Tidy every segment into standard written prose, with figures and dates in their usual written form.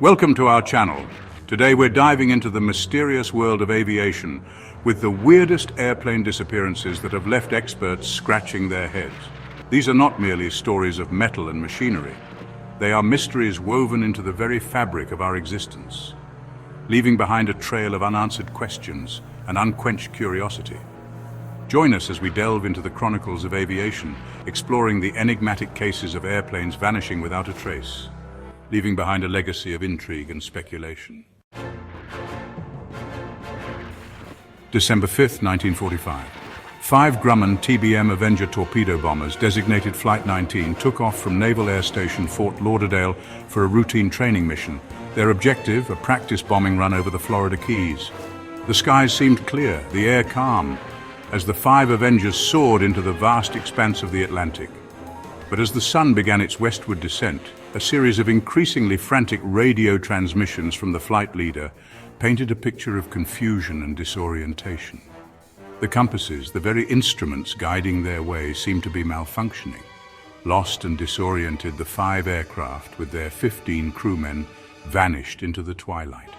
Welcome to our channel. Today we're diving into the mysterious world of aviation with the weirdest airplane disappearances that have left experts scratching their heads. These are not merely stories of metal and machinery. They are mysteries woven into the very fabric of our existence, leaving behind a trail of unanswered questions and unquenched curiosity. Join us as we delve into the chronicles of aviation, exploring the enigmatic cases of airplanes vanishing without a trace, leaving behind a legacy of intrigue and speculation. December 5th, 1945. 5 Grumman TBM Avenger torpedo bombers designated Flight 19 took off from Naval Air Station Fort Lauderdale for a routine training mission. Their objective, a practice bombing run over the Florida Keys. The skies seemed clear, the air calm, as the 5 Avengers soared into the vast expanse of the Atlantic. But as the sun began its westward descent, a series of increasingly frantic radio transmissions from the flight leader painted a picture of confusion and disorientation. The compasses, the very instruments guiding their way, seemed to be malfunctioning. Lost and disoriented, the 5 aircraft, with their 15 crewmen, vanished into the twilight.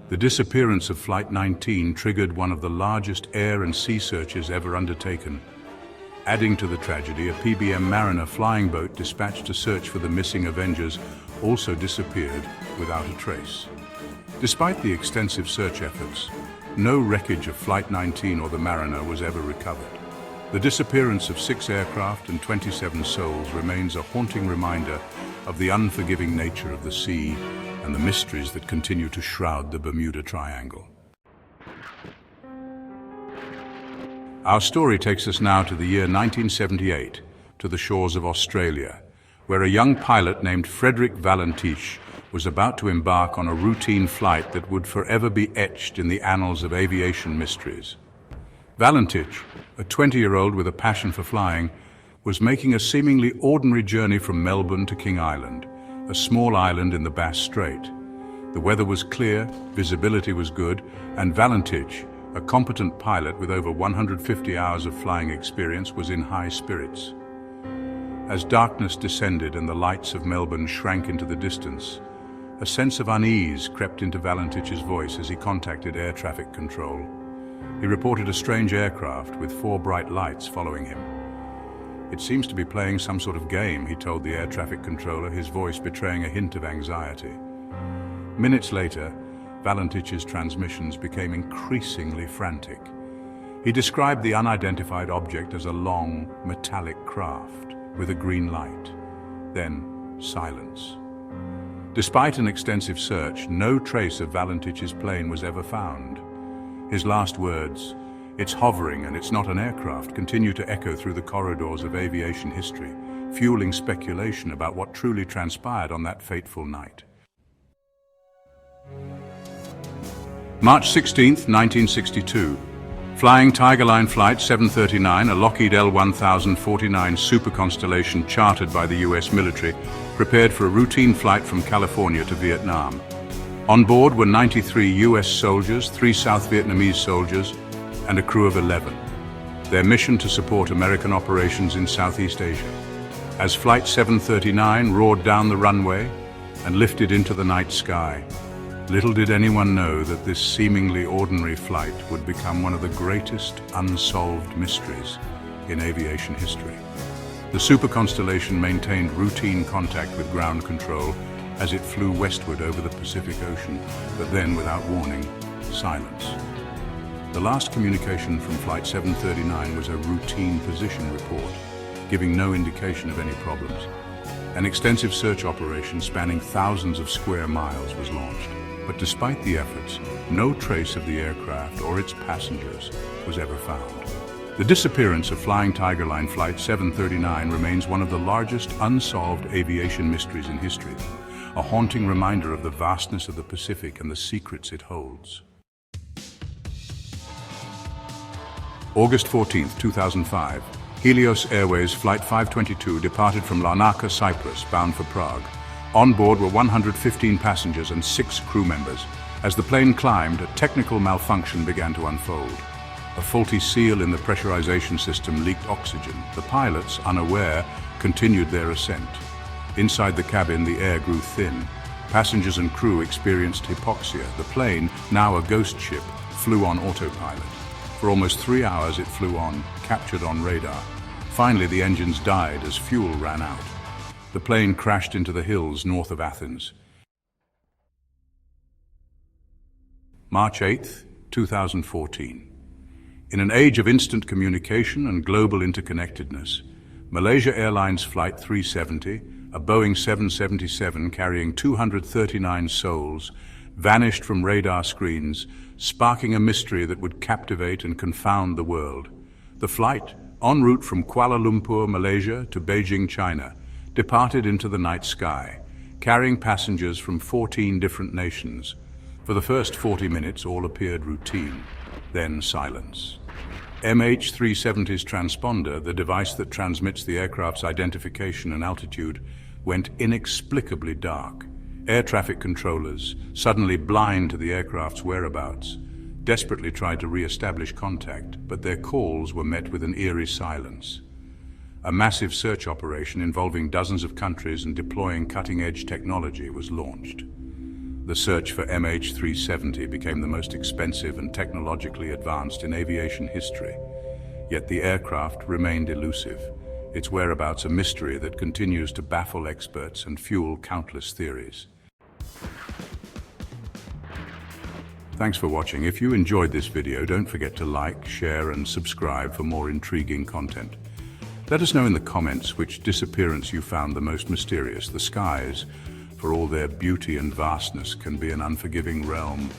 The disappearance of Flight 19 triggered one of the largest air and sea searches ever undertaken. Adding to the tragedy, a PBM Mariner flying boat dispatched to search for the missing Avengers also disappeared without a trace. Despite the extensive search efforts, no wreckage of Flight 19 or the Mariner was ever recovered. The disappearance of 6 aircraft and 27 souls remains a haunting reminder of the unforgiving nature of the sea and the mysteries that continue to shroud the Bermuda Triangle. Our story takes us now to the year 1978, to the shores of Australia, where a young pilot named Frederick Valentich was about to embark on a routine flight that would forever be etched in the annals of aviation mysteries. Valentich, a 20-year-old with a passion for flying, was making a seemingly ordinary journey from Melbourne to King Island, a small island in the Bass Strait. The weather was clear, visibility was good, and Valentich, a competent pilot with over 150 hours of flying experience, was in high spirits. As darkness descended and the lights of Melbourne shrank into the distance, a sense of unease crept into Valentich's voice as he contacted air traffic control. He reported a strange aircraft with 4 bright lights following him. "It seems to be playing some sort of game," he told the air traffic controller, his voice betraying a hint of anxiety. Minutes later, Valentich's transmissions became increasingly frantic. He described the unidentified object as a long, metallic craft with a green light. Then, silence. Despite an extensive search, no trace of Valentich's plane was ever found. His last words, "It's hovering and it's not an aircraft," continue to echo through the corridors of aviation history, fueling speculation about what truly transpired on that fateful night. March 16, 1962. Flying Tiger Line Flight 739, a Lockheed L-1049 Super Constellation chartered by the US military, prepared for a routine flight from California to Vietnam. On board were 93 US soldiers, 3 South Vietnamese soldiers, and a crew of 11. Their mission to support American operations in Southeast Asia. As Flight 739 roared down the runway and lifted into the night sky, little did anyone know that this seemingly ordinary flight would become one of the greatest unsolved mysteries in aviation history. The Super Constellation maintained routine contact with ground control as it flew westward over the Pacific Ocean, but then, without warning, silence. The last communication from Flight 739 was a routine position report, giving no indication of any problems. An extensive search operation spanning thousands of square miles was launched. But despite the efforts, no trace of the aircraft or its passengers was ever found. The disappearance of Flying Tiger Line Flight 739 remains one of the largest unsolved aviation mysteries in history, a haunting reminder of the vastness of the Pacific and the secrets it holds. August 14, 2005. Helios Airways Flight 522 departed from Larnaca, Cyprus, bound for Prague. On board were 115 passengers and 6 crew members. As the plane climbed, a technical malfunction began to unfold. A faulty seal in the pressurization system leaked oxygen. The pilots, unaware, continued their ascent. Inside the cabin, the air grew thin, Passengers and crew experienced hypoxia. The plane, now a ghost ship, flew on autopilot. For almost 3 hours it flew on, captured on radar. Finally, the engines died as fuel ran out. The plane crashed into the hills north of Athens. March 8, 2014. In an age of instant communication and global interconnectedness, Malaysia Airlines Flight 370, a Boeing 777 carrying 239 souls, vanished from radar screens, sparking a mystery that would captivate and confound the world. The flight, en route from Kuala Lumpur, Malaysia to Beijing, China, departed into the night sky, carrying passengers from 14 different nations. For the first 40 minutes, all appeared routine, then silence. MH370's transponder, the device that transmits the aircraft's identification and altitude, went inexplicably dark. Air traffic controllers, suddenly blind to the aircraft's whereabouts, desperately tried to re-establish contact, but their calls were met with an eerie silence. A massive search operation involving dozens of countries and deploying cutting-edge technology was launched. The search for MH370 became the most expensive and technologically advanced in aviation history. Yet the aircraft remained elusive, its whereabouts a mystery that continues to baffle experts and fuel countless theories. Thanks for watching. If you enjoyed this video, don't forget to like, share, and subscribe for more intriguing content. Let us know in the comments which disappearance you found the most mysterious. The skies, for all their beauty and vastness, can be an unforgiving realm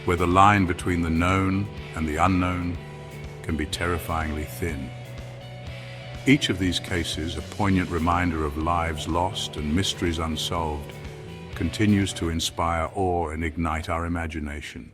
where the line between the known and the unknown can be terrifyingly thin. Each of these cases, a poignant reminder of lives lost and mysteries unsolved, continues to inspire awe and ignite our imagination.